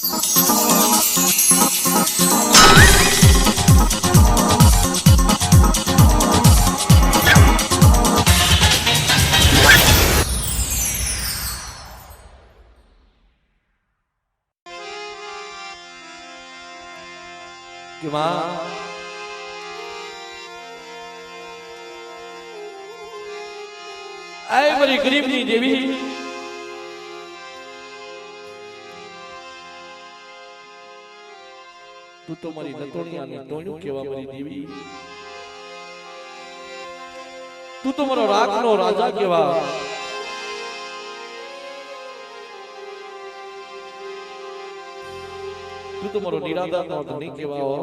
કે માં આય મારી ગરીબની દેવી તું તો મારી નતોણિયાની ટોણ્યું કેવા મારી દેવી તું તો મારો રાખનો રાજા કેવા તું તો મારો નિરાધારનો ધણી કેવા હો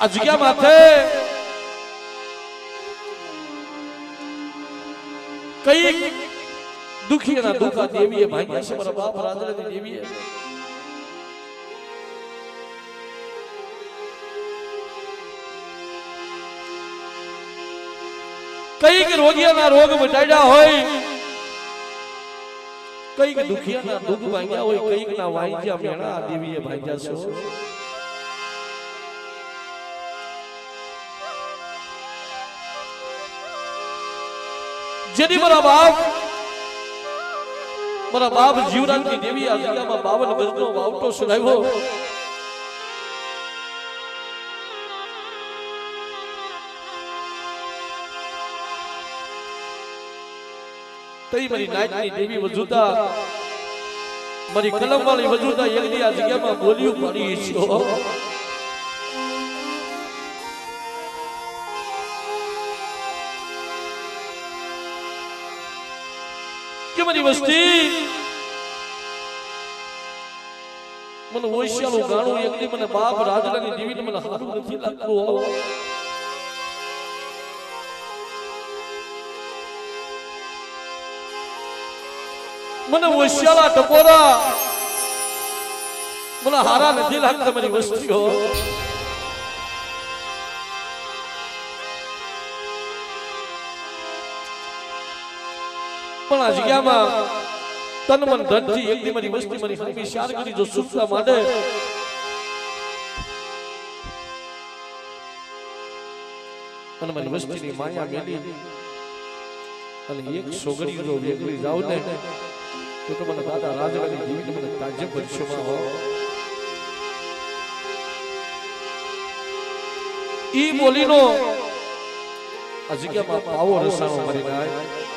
આ જગ્યા માથે કઈ દુખીના દુખા દેવીએ ભાગ્યા છે મારા બાપ રાજરાની દેવીએ કઈક રોગિયાના રોગ મટાડ્યા હોય કઈક દુખિયાના દુઃખ ભાગ્યા હોય કઈક ના વાંજ્યા મેણા આ દેવીએ ભાગ્યા છે જેની મારા બાપ જીવરાજની દેવી આ જગ્યામાં 52 ગજનો વાવટો સુનાવ્યો તઈ મારી નાયકની દેવી વજુદા મારી કલમ વાળી વજુદા એકની આ જગ્યામાં બોલ્યું પાડી છે કે મારી વસ્તી મને ઓશિયાળું ગાણું એકલી મને બાપ રાજરાની દેવીને મને હારું નથી લાગતું મને ઓશિયાળા ટપોરા મને હારા નથી લાગતા મારી વસ્તીઓ પણ આ જગ્યામાં તન મન ધનથી એકદી મારી વસ્તી મારી હામી શાર કરી જો સુખતા માંડે અને મારી વસ્તીની માયા મેલી અને એક સોગડી જો વેગળી જાવ ને તો મને દાદા રાજરાની જીવીને મને તાજે ભરશોમાં હો ઈ બોલીનો આ જગ્યામાં પાવો રસાણો મારી નાય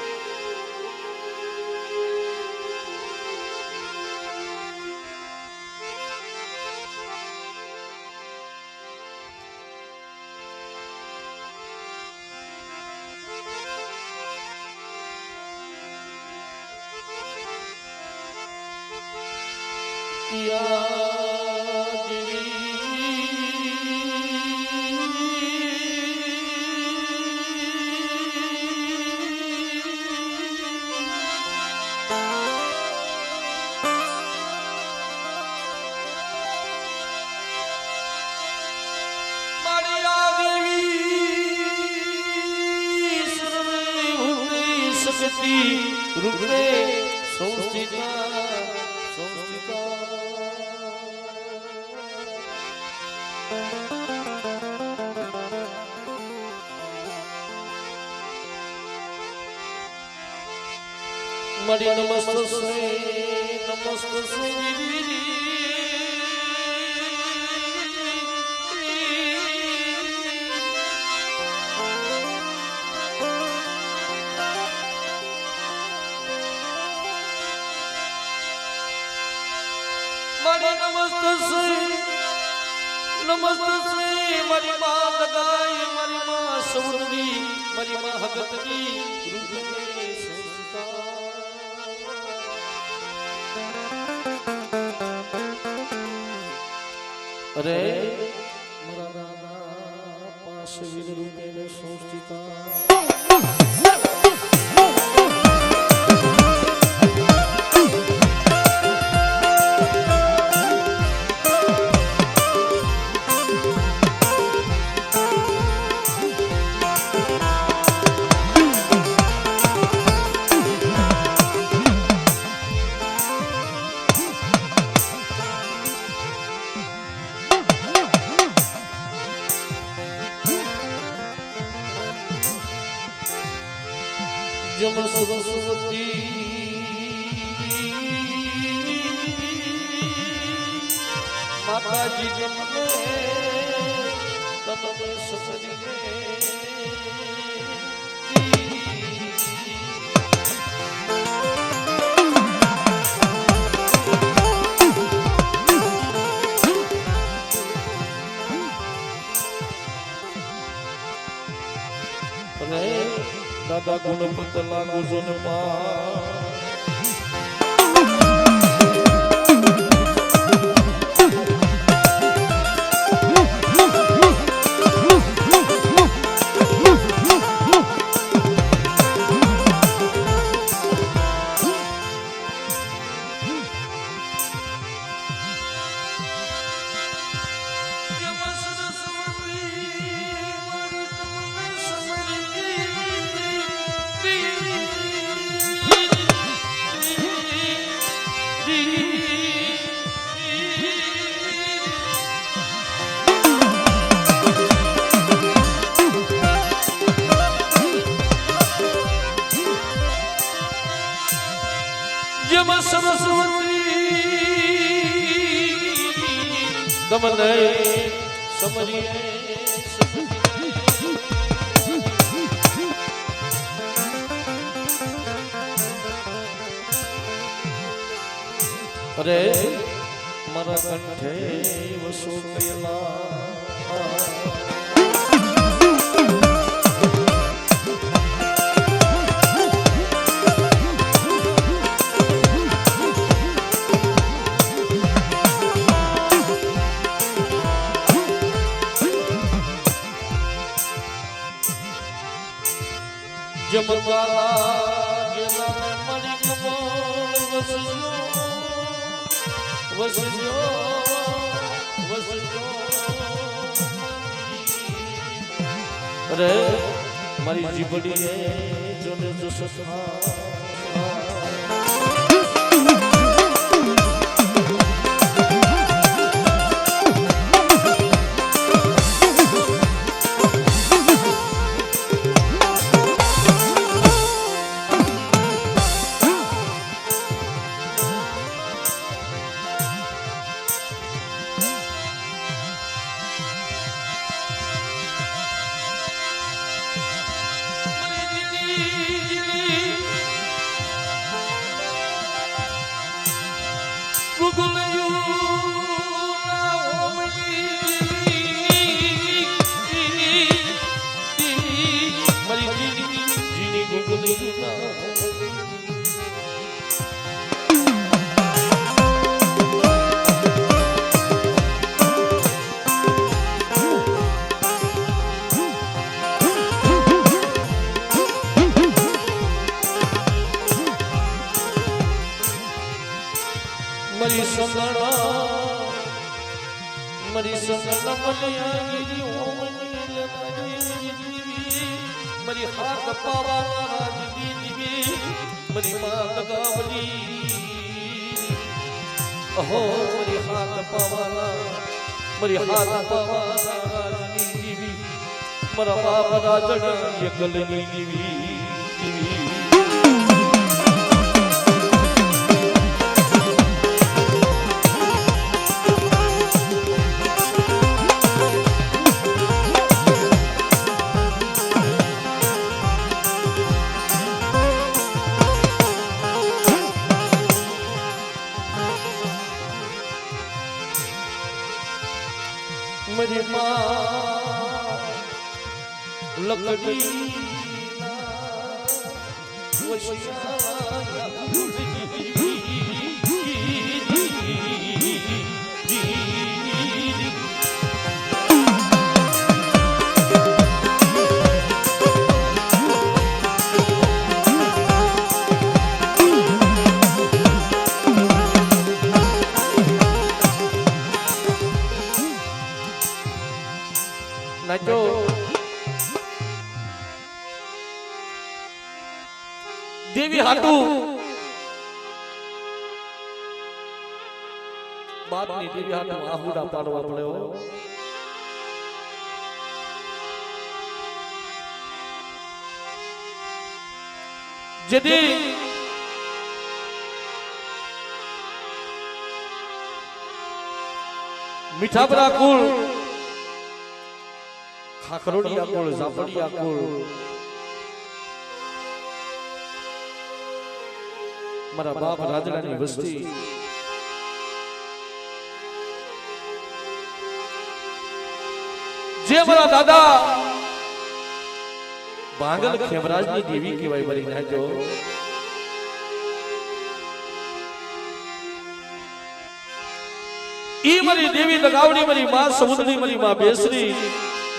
રૂપે સંસ્થિતા મળી નમસ્તે નમસ્તે મારી માં લગાય મારી માં સૌંદરી મારી માં હગતની અરે મારા દાદા પાસ વીર રૂપે સંસ્થિતા જમ સરસ્વતી માતાજી જમને તમને સમજીને દાદા ગુણપત લાગુ છો ને તમને સમજીએ અરે મારા કંઠે વસો કરેલા જમકારા જેના મણી કમળ વસજો અરે મારી જીબડીએ જોને જો સસા મરી સંગણા મરી હાથ પાવાના રાજની મરી માં લગાવલી અહો મરી હાથ પાવાના રાજની મારા બાપ રાજણા એકલની દીવી મરી માં લકડી નાચો દેવી હાટુ બાપની દેવી હાટુ આહુડા પાડવા પડ્યો જેથી મીઠાપરા કુળ, ખાખરોડિયા કુળ, ઝાપડિયા કુળ, મારા બાપ રાજડાની વસ્તી, જે મારા દાદા ભાંગલ ખેમરાજની દેવી કહેવાય મારી નાજો, ઈ મારી દેવી લગાવડી, મારી માં સમુદ્રી, મારી માં બેસરી,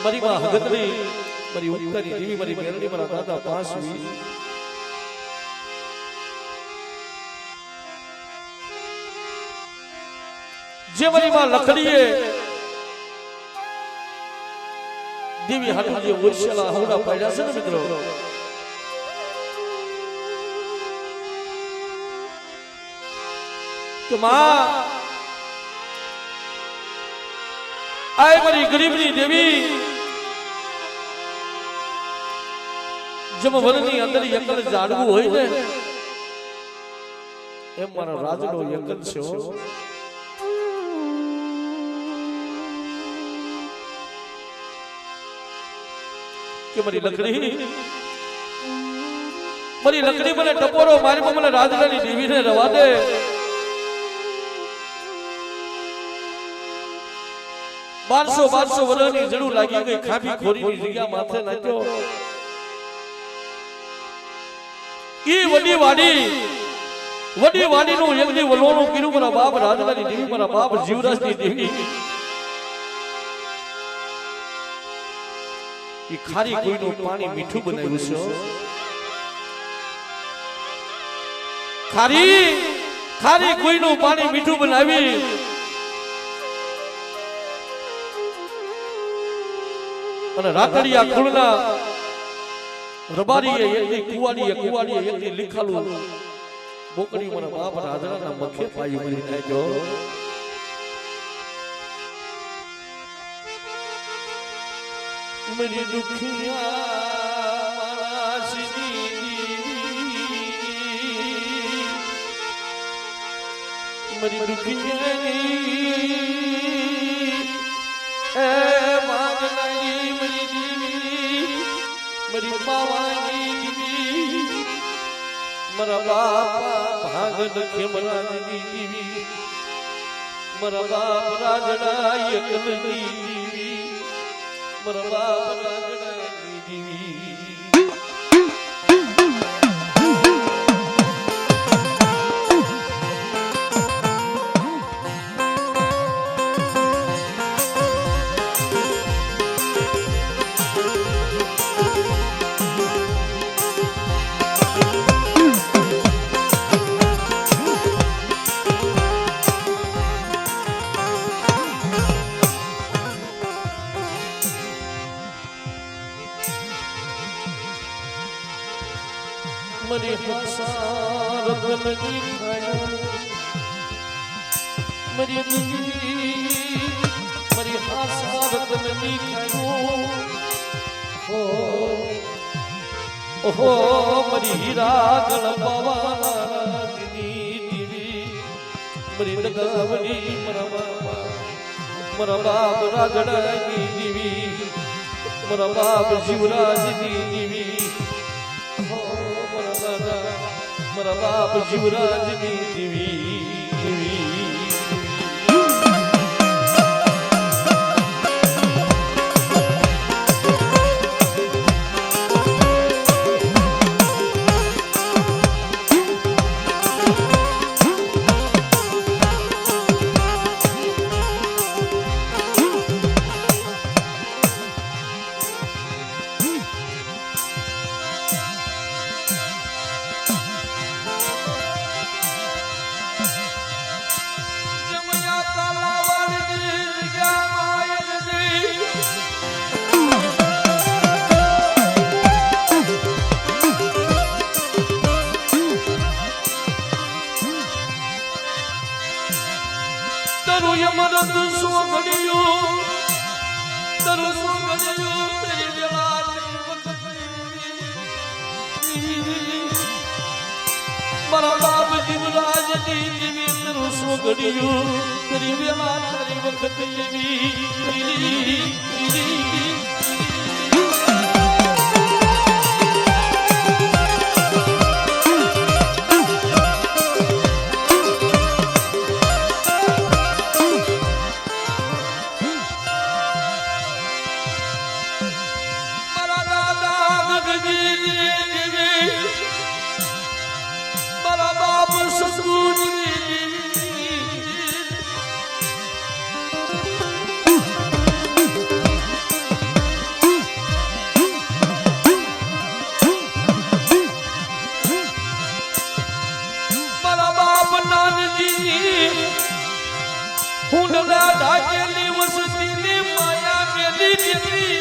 મારી માં હગતરી, મારી ઉત્તરી દેવી, મારી મેરડી, મારા દાદા પાંચવી, જે મારી માં લખડીએ દેવી હાટુ જે ઓરસેલા હવડા પાડ્યા છે ને મિત્રો, કે માં આય મારી ગરીબની દેવી, જેમ વનની અંદર એકલ ઝાડવું હોય ને એમ મારો રાજડો એકલ છે હો, કે મારી લકડી મને ટપોરો મારી મને રાજડાની દેવીને રવા દે, બારસો વર્ષની જડું લાગી ગઈ, ખાભી ખોરીની જગ્યા માથે નાખ્યો, ઈ વડી વાડીનું એકની વલોણું કર્યું મારા બાપ રાજડાની દેવી, મારા બાપ જીવરાજની દેવી, ઈ ખારી કોઈનું પાણી મીઠું બનાવ્યું છે, ખારી કોઈનું પાણી મીઠું બનાવી અને રાતડિયા કુળના રબારીએ એકની કુવાડીએ એકની લીખાલું બોકડી મારા બાપ રાજડાના મખે પાયું મળી નાખ્યો, मेरी दुखिया मेरी दुखिया मांगनाई मेरी दीवी मेरी पावानी मरा बापा भागन खेमराजनी दीवी मरा बाप राजड़ा एकलनी दीवी मरा बाप राजड़ा दीवी मरी हसारत लगी खाया मरी मरी हसारत लगी खायो ओहो मरी हीरा गल पवाना दीदी मरी लगावनी मरा बाप राजड़ा की दीवी मरा बाप शिवराज की दीवी मरा बाप शिवराज की दीवी મારા બાપ જીવરાજની જીવી તરું સોગડિયું કરી વેલા તારી વખત એવી ઢાકેલી વસતીની માયા મેલી જેવી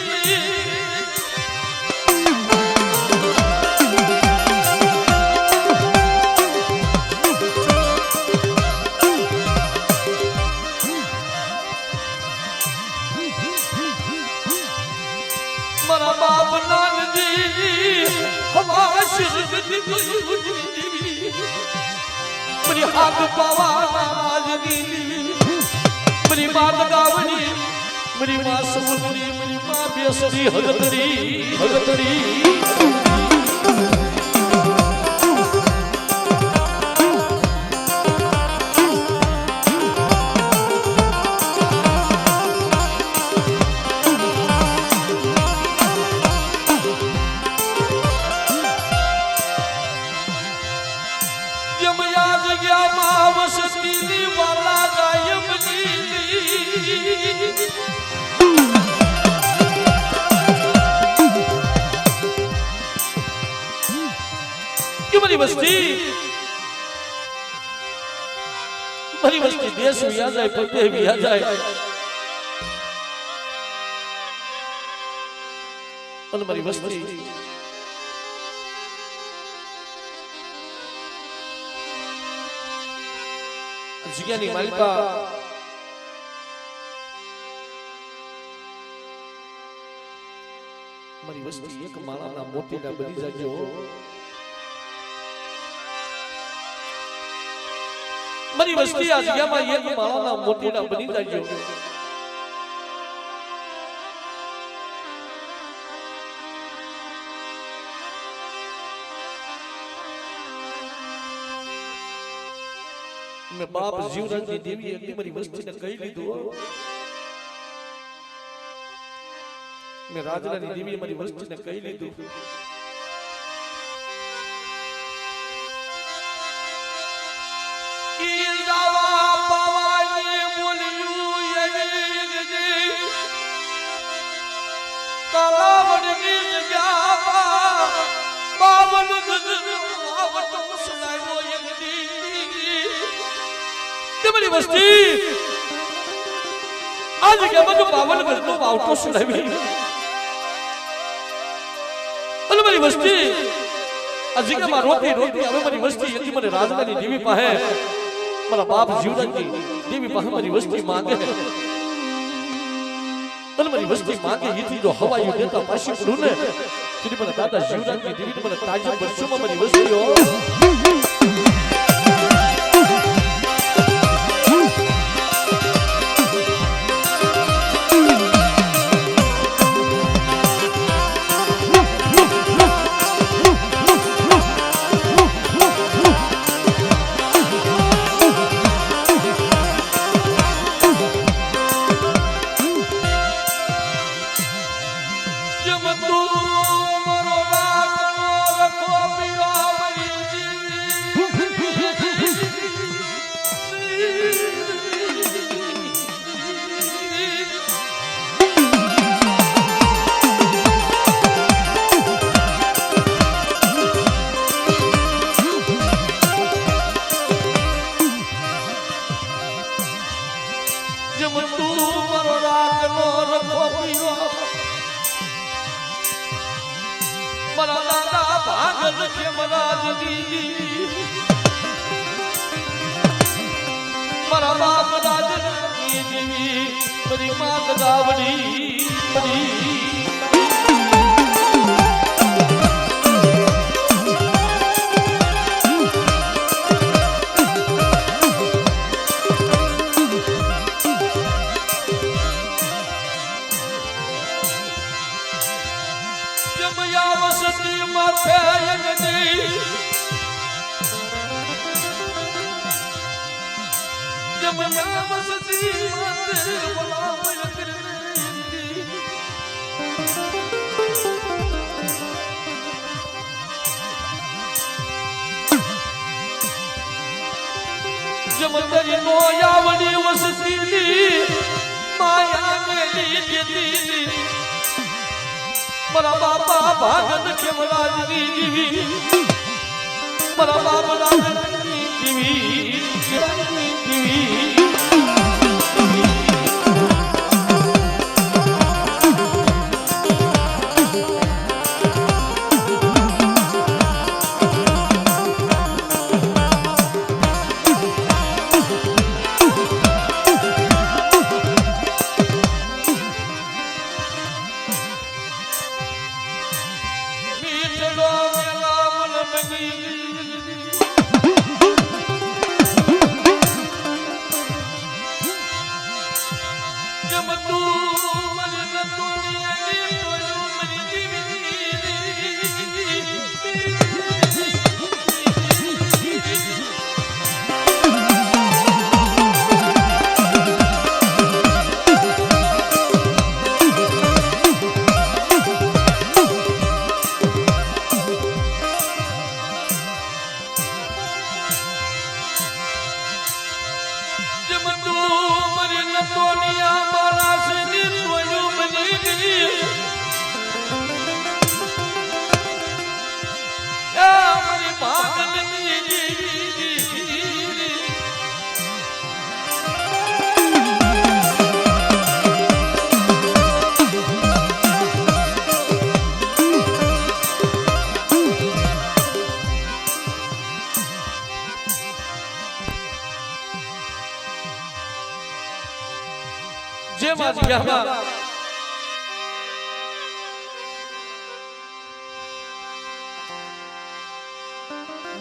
મારા બાપ નાનજી હવા મારી હાથ પાવા રાજની મારી માત ગાવની મારી માં સમુદ્રી મારી માં બેસરી હગતરી મારી વસ્તી દેશ વિયા જાય પ્રદેશ વિયા જાય અને મારી વસ્તી જગ્યાની માલિકા મારી વસ્તી એક માળાના મોતીના બની જાજો મારી વસ્તી આ જગ્યામાં એક માળાના મોતીના બની જાજો મેં બાપ જીવરાજની દેવી એટલી મારી વસ્તીને કહી લીધું મેં રાજલાની દેવી મારી વસ્તીને કહી લીધું મારી વસ્તી આ જગ્યામાં જો 52 ગજનો વાવટો સુનાવી અને મારી વસ્તી આ જગ્યામાં રોતી રોતી હવે મારી વસ્તી એટલી મને રાજધાની દેવી પાસે મારા બાપ જીવરાજની દેવી પાસે મારી વસ્તી માંગે અને મારી વસ્તી માંગે એથી જો હવાયું દેતા પાછી પડું ને તેથી મને દાદા જીવરાજની દેવી મને તાજા વર્ષોમાં મારી વસ્તીઓ મારા બાપ રાજની દેવી મારી માત ગાવડી जमना बसती मत बोला जमतरी नो यावड़ी वसती माया मेली देती मरा बापा भागत खेमराज जीवी मरा बापा राजनी जीवी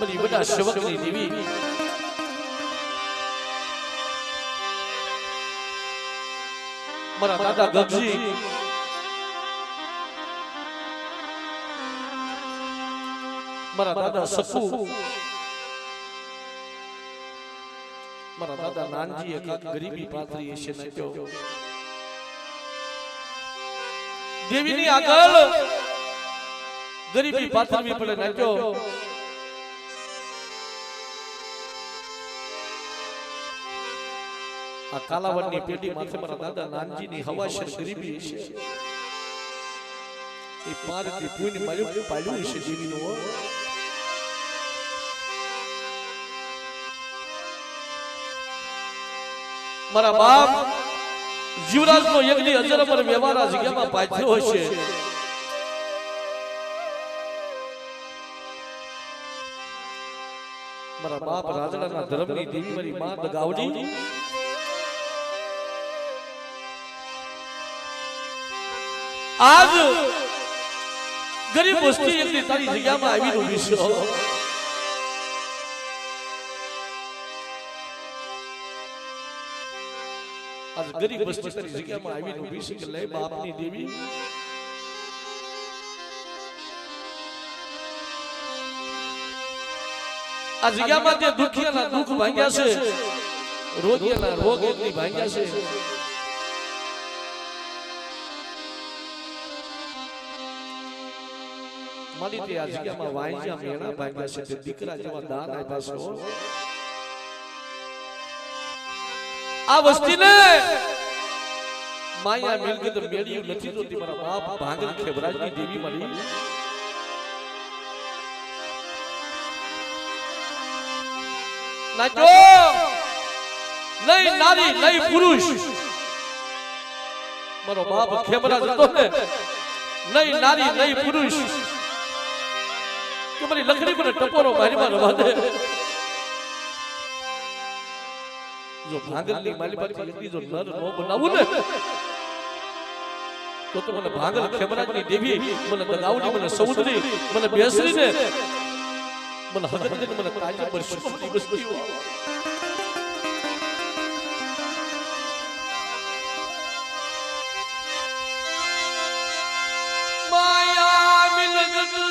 बड़ी बड़ा शवक ની દેવી મારા દાદા ગગજી મારા દાદા સપુ મારા દાદા નાનજી એક ગરીબી પાથરી છે નાખ્યો દેવીની આગળ ગરીબી પાથરવી પડે નાખ્યો આ કાલાવડની પેઢી માથે મારા દાદા નાનજીની હવાશર ગરીબી છે એ પારથી પૂન માર્યું પાડ્યું છે દેવીનું મારા બાપ જીવરાજનો યજ્ઞ અજરમર વ્યવહાર જગ્યામાં પાથર્યો છે મારા બાપ રાજડાના ધર્મની દેવી મારી માં દગાવડી आज गरीब वस्ती एक तारी जगह में आई रूबी छो आज गरीब वस्ती तारी जगह में आई रूबी छे के ले बापनी देवी आ जगह में जे दुखियाना दुख भांग्या छे रोगियाना रोग એટલી ભાંગ્યા છે મારી તે આ જગ્યામાં વાંજ્યા મેણા ભાંગ્યા છે તે દીકરા જેવા દાન આપ્યા છે આ વસ્તીને માયા મિલકત મેળ્યું નથી જોતી મારા બાપ ભાંગલ ખેબરાજની દેવી મળી નાચો નહીં નારી નહીં પુરુષ મારો બાપ ખેબરાજ હતો ને નહીં નારી નહીં પુરુષ કે મારી લખડી પર ટપોરો મારીમાં રવા દે જો ભાંગલની માલી પાછી એકલી જો નર નો બનાવું ને તો મને ભાંગલ ખેમરાજની દેવી મને દગાવડી મને સૌદરી મને બેસરી ને મને હગત મને તાજે બરસુની બસ્તીઓ માયા મિલગત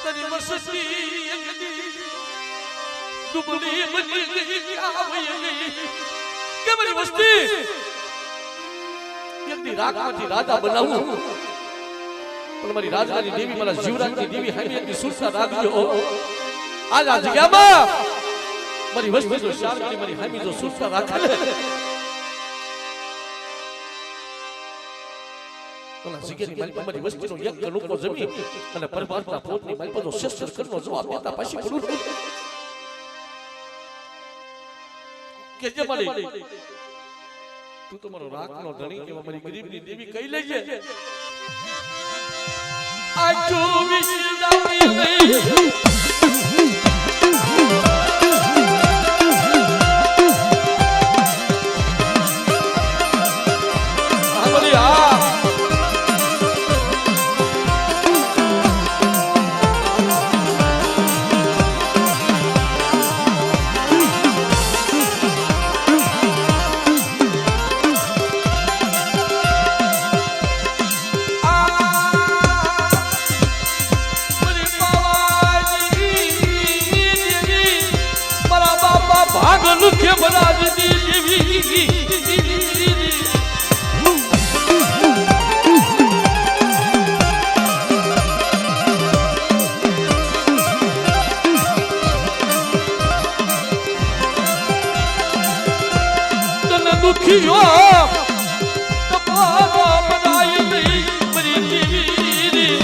તારી વસતી એકદી દુબળી બની ગઈ આવી ગઈ કે મારી વસ્તી એકદી રાખમાંથી રાજા બનાવું પણ મારી રાજવાની દેવી મારા જીવરાજની દેવી હામી એકદી સુરતા રાખજો આજ આ જગ્યામાં મારી વસ્તી જો શાંતિ મારી હામી જો સુરતા રાખે ઓલા જગ્યાની મારી મારી વસ્તીનો એક લોકો જમી અને પરમાત્મા પોતની મારી પર શસ્ત્ર કરનો જવાબ દેતા પાછી પડું કે જે મારી તું તો મારો રાખનો ધણી એવા મારી ગરીબની દેવી કહી લેજે આ ચોવીસ દાવી નહીં કે બનાજની દેવી તને દુખીઓ તપારો બનાય નહીં મારી દેવી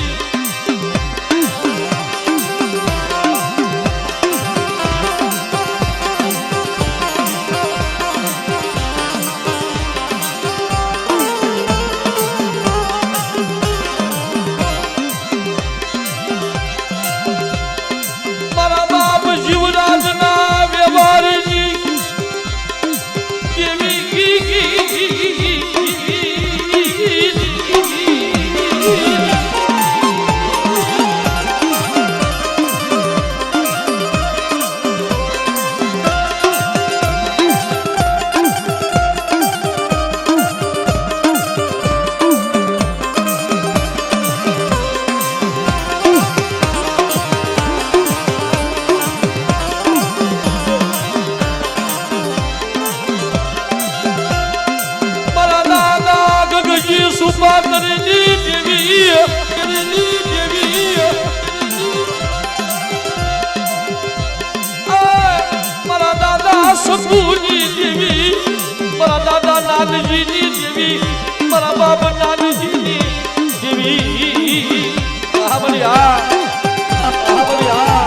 સુપાતરની દેવી મારા દાદા શંભુની દેવી મારા દાદા નાનજીની દેવી મારા બાપ નાનજીની દેવી આ બળી આ બળી આ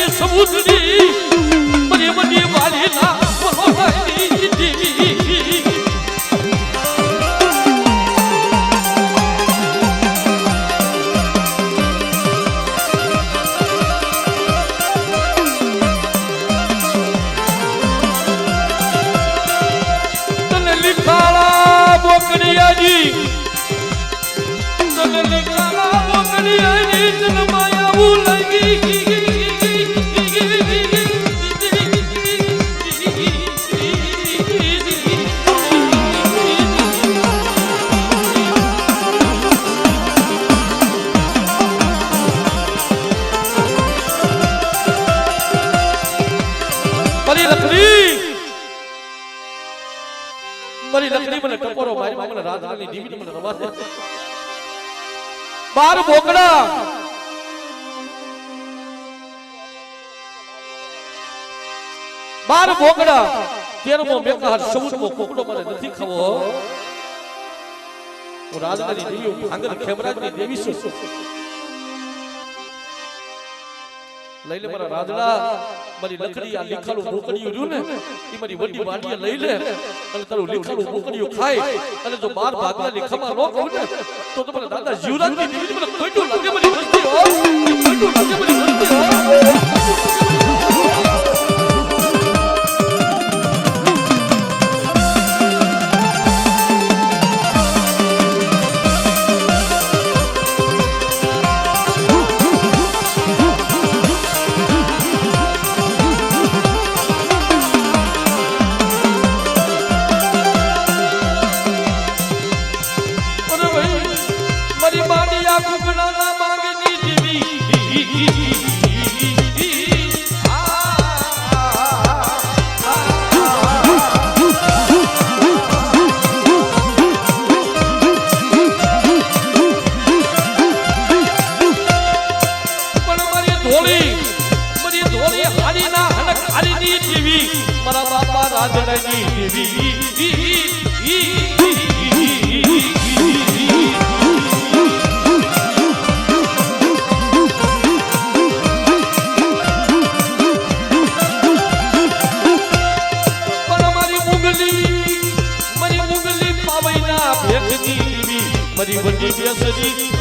સમુદ્રી બની બની વાલી ના બોલવાની દેવી તને લીખાળા બોકડિયાજી તને લીખાળા બોકડિયાજી તને માયાવું લાગી મારી લકડી મને ટપોરો મારી મને રાજવાની દેવી મને રવા દે 12 બોકડા 12 બોકડા 13મો મેઘાર 14મો કોકડો મને નથી ખાવો હું રાજવાની દેવી ભાંગર ખેમરાજની દેવી છું લઈ લે મારા રાજડા મારી લકડી આ લીખાલું બોકડીયું રહ્યું ને એ મારી વડી વાડીએ લઈ લે અને તારું લીખાલું બોકડીયું ખાય અને જો 12 ભાગના લીખામાં ન કહું ને તો મને દાદા જીવરાજની દેવી મને ખોટું લાગે મારી વસ્તી આ કુકડાના માંગની દેવી મારા બાપા રાજડાની દેવી મારી મુગલી પાવૈના ભેખની દેવી મારી વડી બેસરી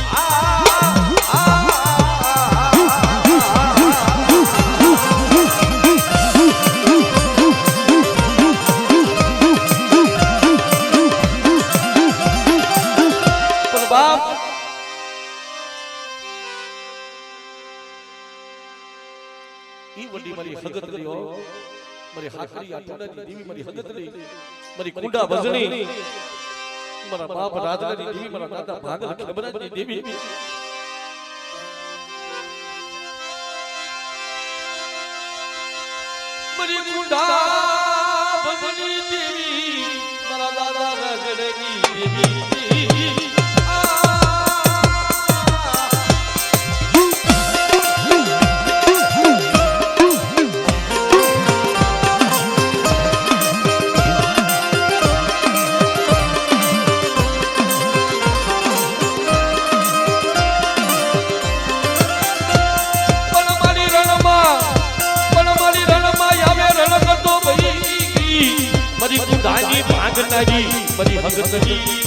મારી હગતલી હો મારી હાકરી આટોડાની દેવી મારી હગતલી મારી કુંડા ભજણી મારા બાપ રાજડાની દેવી મારા દાદા ભાગલ ખબરાની દેવી મારી કુંડા ભજણી દેવી મારા દાદા રાજડાની દેવી મારી કુંડાની ભાગનારી મારી હગતની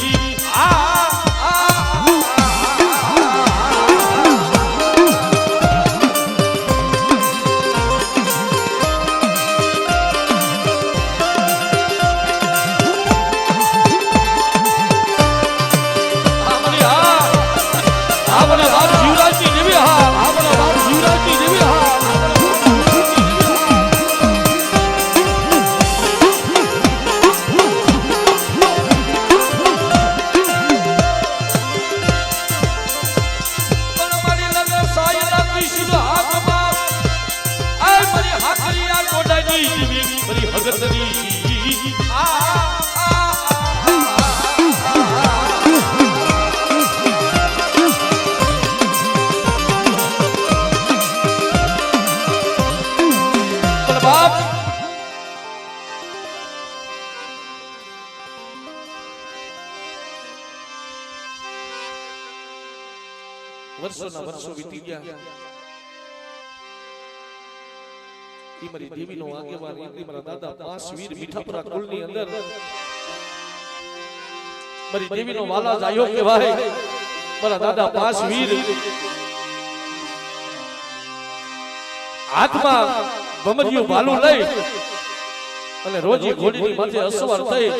વર્ષોના વર્ષો વીતી ગયા ઈ મારી દેવીનો આગેવાન ઈ મારા દાદા પાંચ વીર મીઠાપુરા કુળની અંદર મારી દેવીનો વાલા જાયો કહેવાય મારા દાદા પાંચ વીર હાથમાં ભમરિયું ભાલું લઈ અને રોજી ઘોડીની માથે અસવાર થઈ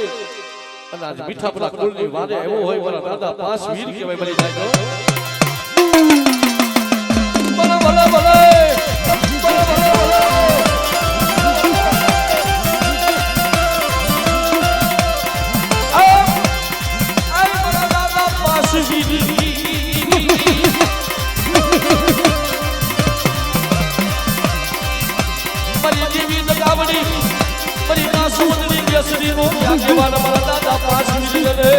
અને આજ મીઠાપુરા કુળની વારે એવો હોય મારા દાદા પાંચ વીર કહેવાય મારી જાયો ભલે ભલે ભલે ભલે ભલે ભલે મારી દેવી દગાવડી મારી નાસુમની બેસરી નો આગેવાન મારા દાદા પાંચ વીર રે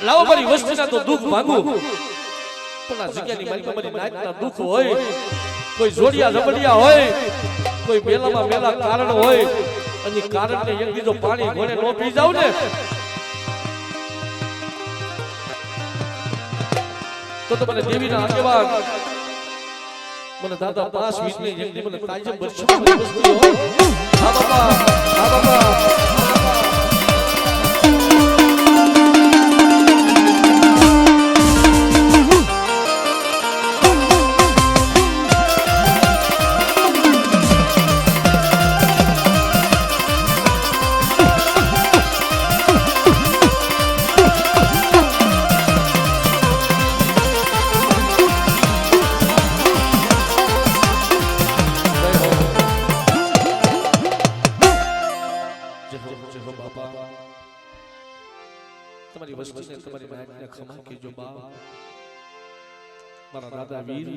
લાવો મારી વસ્તીના તો દુઃખ ભાગું પણ આ જગ્યાની મારી નાતના દુઃખ હોય કોઈ જોડિયા જબડિયા હોય કોઈ મેલામાં મેલા કારણ હોય અને કારણને એક બીજો પાણી ઘોડે નો પી જાવ ને તો મને દેવીના આગેવાન મને દાદા પાંચ વીસની જેટલી મને કાયમ વર્ષો હા બાપા હા બાપા તમારી નાયકને ખમા કીજો બા મારા દાદા વીર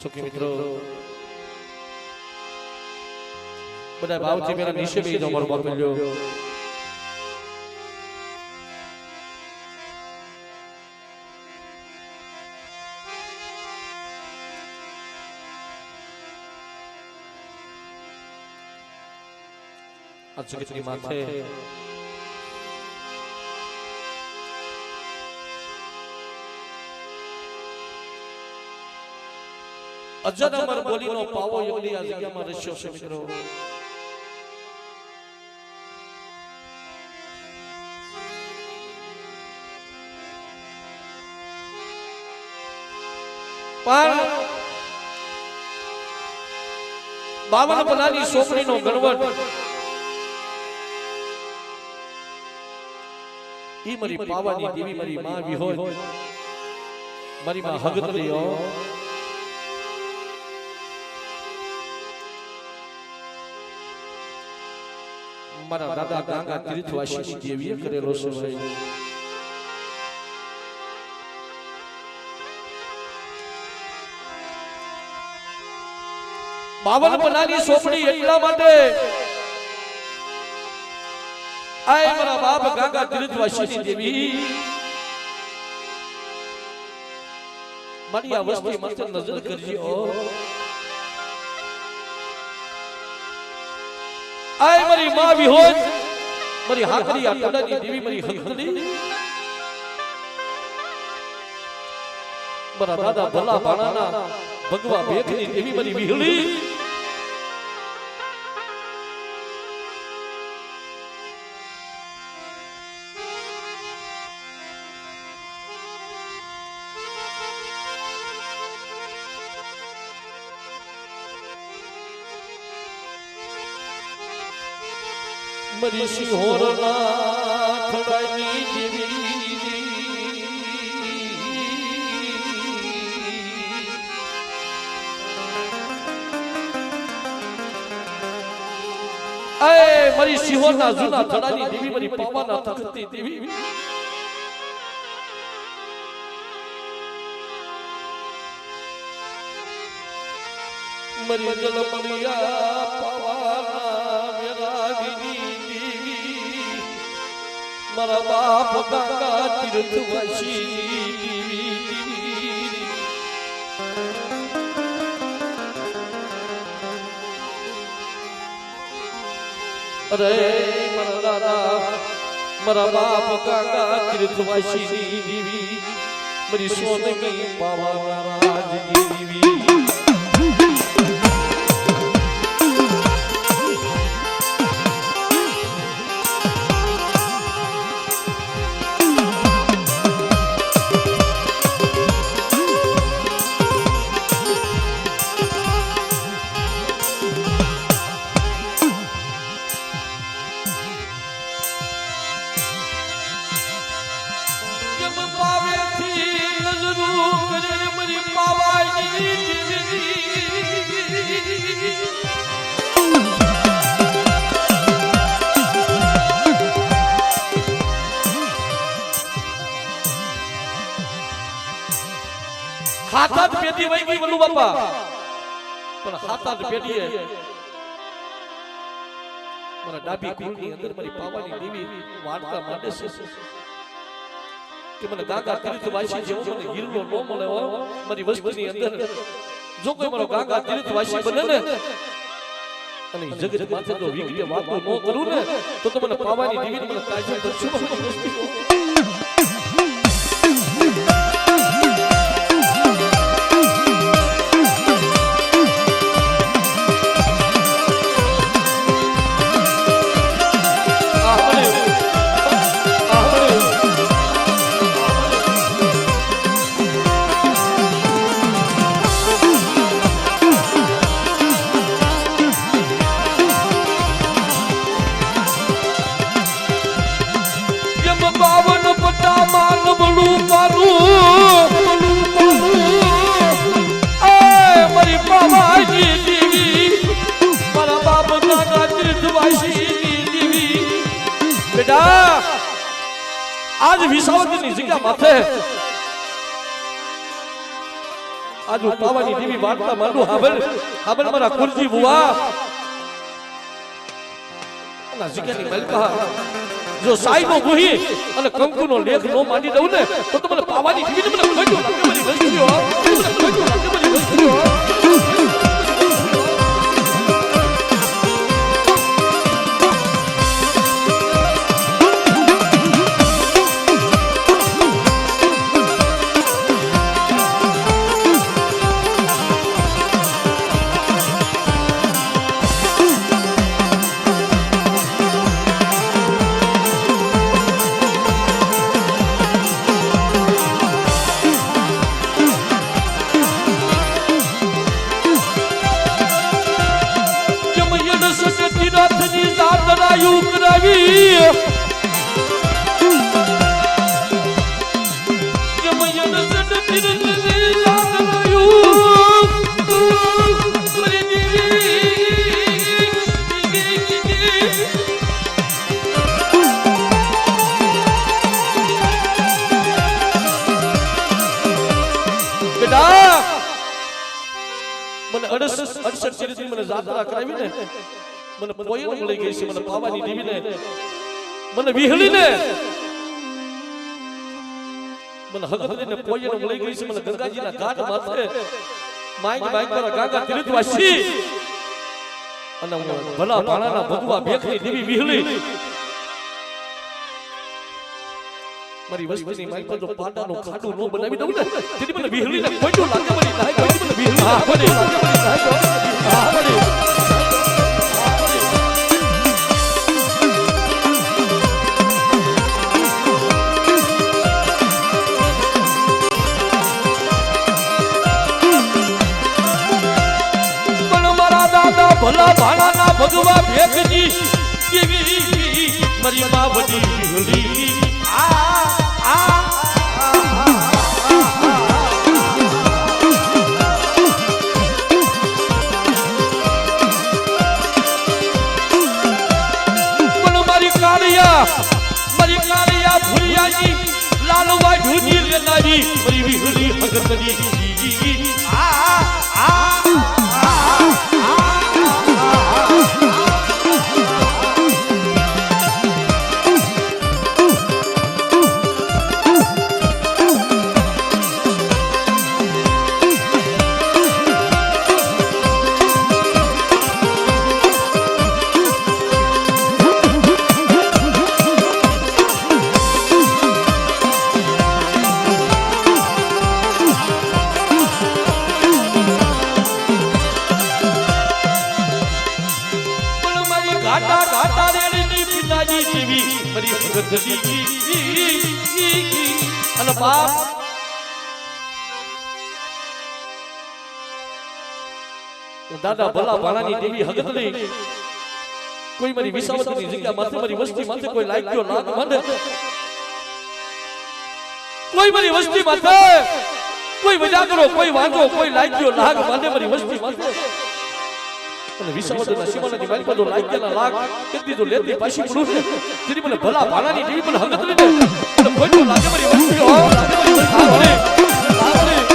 ચોકી મિત્રો બધા ભાવથી મેરા નીચે બેનો મોર મોકલ્યો આ જગતની માથે અજર અમર બોલીનો પાવો યોગની આ જગ્યામાં રચ્યો છે મિત્રો પણ 52 પનાની સોપડીનો ગણવટ ઈ મારી પાવાની દેવી મારી માં વિહોય મારી માં હગતલીઓ મારા દાદા ગાંગા તીર્થવાસીની દેવીએ કરેલો છે ભાઈ 52 પનાની સોપડી એટલા માટે આય મારા બાપ ગાંગા તીર્થવાસીની દેવી મારી આ વસ્તી માથે નજર કરજો આય મારી માં વિહોજ મારી હાકરી આ તડાની દેવી મારી હકની મારા દાદા ભલા ભાણાના ભગવા ભેખની દેવી મારી વિહળી મરી સિંહોરના થડાની દેવી એ મરી સિંહોરના જૂના થડાની દેવી મરી પાવાના તખતની દેવી મરી જલમલિયા પાવાના વેરાગીની મારા બાપ ગાંગા તીર્થવાસી અરે મારા દાદા મારા બાપ ગાંગા તીર્થવાસી દેવી મારી સોનગી પાવા રાજની દેવી પાવે થી નજરું કરે મરી પાવાઈ હાથ જ પેટી વઈ ગઈ વલુ બાપા પણ હાથ જ પેટીએ મારા ડાબી કુળની અંદર મારી પાવાની દેવી વાર્તા માંડે છે કે મને ગાગા તીર્થ વાસી જેવો મને હીરો નો મળે હો મારી વસ્તીની અંદર જો કોઈ મારો ગાગા તીર્થ વાસી બને ને અને જગત માથે તો વિગતે વાતો ન કરું ને તો મને પાવાની દેવી મને તાજો દર્શન आज विसावदनी जग्या माथे आज पावानी देवी वार्ता मांडू हाबल मारा कुलजी बुआ ना जग्यानी मलका जो साईनो गुही અને કંકુનો લેખ નો માંડી દઉં ને તો મને પાવાની દેવી મને ખોટું લાગે મારી વસ્તીઓ મને ખોટું લાગે મારી વસ્તીઓ મને 68 ચરિત્રની મને જાત્રા કરાવી ને મને પોયલ મળી ગઈ છે મને પાવાની દેવીને મને વિહળીને મને હગદરીને પોયલ મળી ગઈ છે મને ગંગાજીના ઘાટ માથે માઈક પર ગાગા તીર્થવાસી અને ભલા ભાણાના ભગવા ભેખની દેવી વિહળી મારી વસ્તીની માઈક પર જો પાડાનો ખાડો નો બનાવી દઉં ને તેથી મને વિહળીને ખોટું લાગે મારી નાય કોઈ મને વિહળી હા મને લાગે મારી નાય હા મને ભલા ભાણાના ભગવા ભેખની દેવી મારી માં વડી વિહળી મારી કાળિયા ભુરિયાજી લાલવા ઢૂજી લેનારી મારી વિહળી હગતની અને બાપ દાદા ભલા ભાણાની દેવી હગતની કોઈ મારી વિસાવદની જગ્યા માથે મારી વસ્તી માથે કોઈ લાગ્યો લાગ મને કોઈ મારી વસ્તી માથે કોઈ વજાગરો કોઈ વાંગો કોઈ લાગ્યો લાગ મને મારી વસ્તી માથે અને વિસાવદના સીમાનાની મારી પાસે લાગ્યાના લાગ કેટલી તો લેતી પાછી પડું ને જેની મને ભલા ભાણાની દેવી મને હગતની ને મને ખોટું લાગે મારી વસ્તી લાગે મારી વસ્તી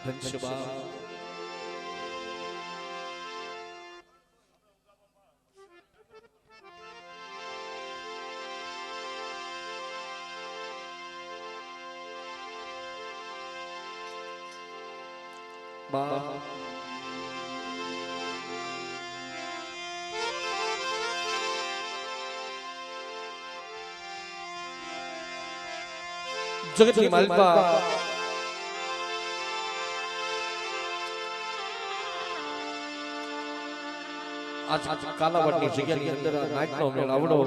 ઘનશ્યામ બા જગતની માલિકા આજ કાલાવડની જગ્યાની અંદર નાટનો મેળાવડો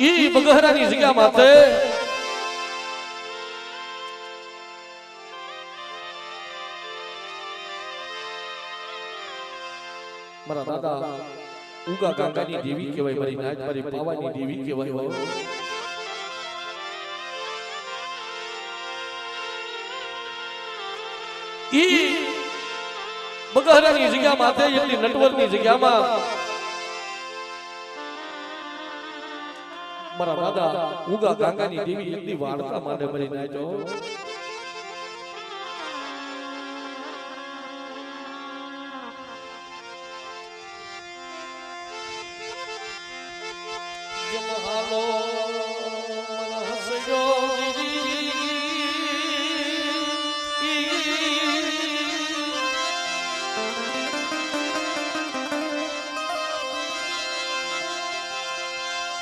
ઈ બગહરાની જગ્યા માથે મારા દાદા ઉગા કાકાની દેવી કહેવાય, મારી નાચ મારી પાવાની દેવી કહેવાય. ઈ બગહરાની જગ્યા માથે એટલી નટવરની જગ્યામાં મારા દાદા ઉગા કાકાની દેવી એટલી વાર્તા માટે મારી નાચો. હાલો હસજો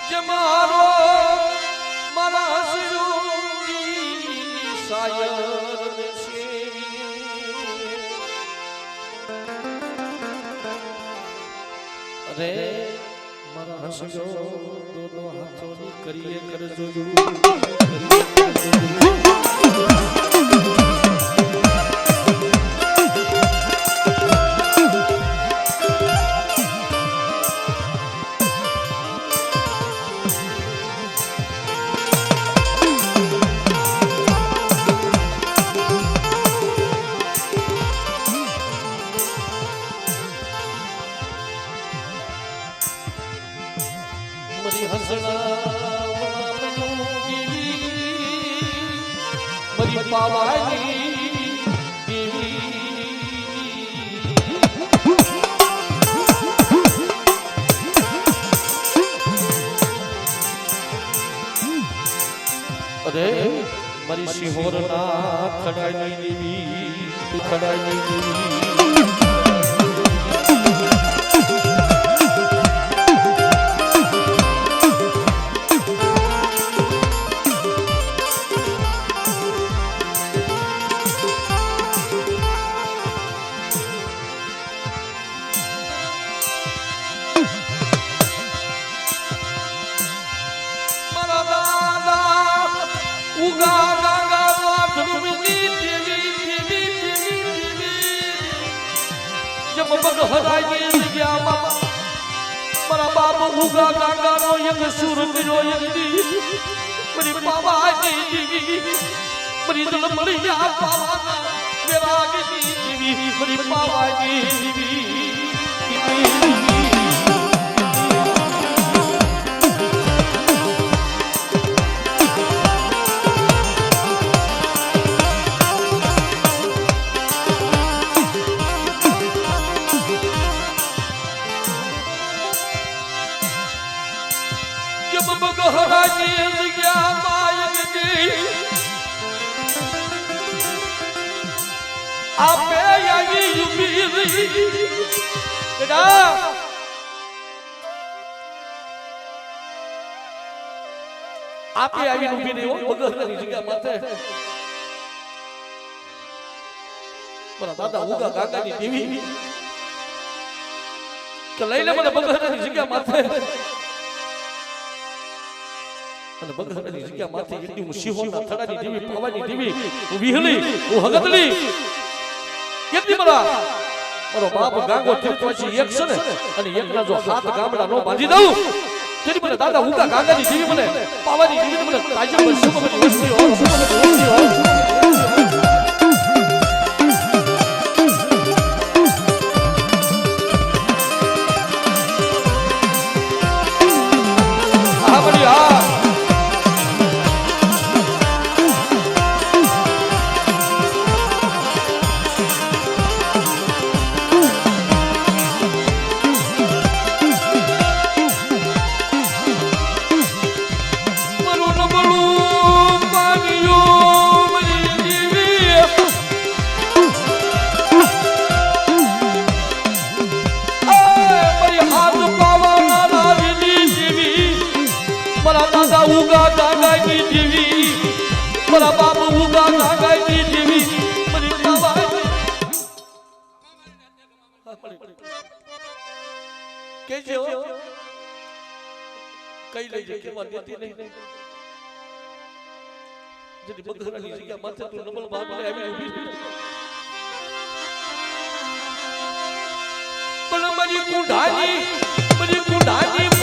જમારો મારા હસજો શાયર છે અરે મારા હસજો દોનો હાથોની કરીએ કરજો મરી હસણા મરી પાવાની દેવી અરે મરી સિંહોરના ખડાની દેવી ખડાની દેવી બગહરાની જગ્યામાં મારા બાપ ઉગા કાકાનો એક સુર કર્યો યદી મારી પાવાની દેવી મારી દલમળિયા પાવાના વેરાગની દેવી મારી પાવાની દેવી બગહરાની જગ્યામાં આપે આવી ઉભી રહી આપે આવી ઉભી રહી બગહરાની જગ્યા માથે મારા દાદા ઉગા કાકાની દેવી કે લઈ લે મને બગહરાની જગ્યા માથે અને બગહરાની જગ્યા માથે એટલી હું સિંહોના થડાની દેવી પાવાની દેવી હું વિહલી હું હગતલી કેટલી મારો બાપ ગાંગો તીર્થવાસી એક છે ને અને એકના જો હાથ ગામડા નો બાંધી દઉં તેની મને દાદા ઉગા ગાંગાની દેવી મને પાવાની દેવી મને તાજે પર સુમની વસ્તી હો સુમની વસ્તી હો મારા દાદા ઉગા ગાગાની દેવી મારા બાપ ઉગા ગાગાની દેવી મારી બાબા કે છે કઈ લઈ જકે મારતી નહીં જેની બગરાની જગ્યા માથે તું નમલ બાપ આવી ઊભી પણ મારી કુંડાની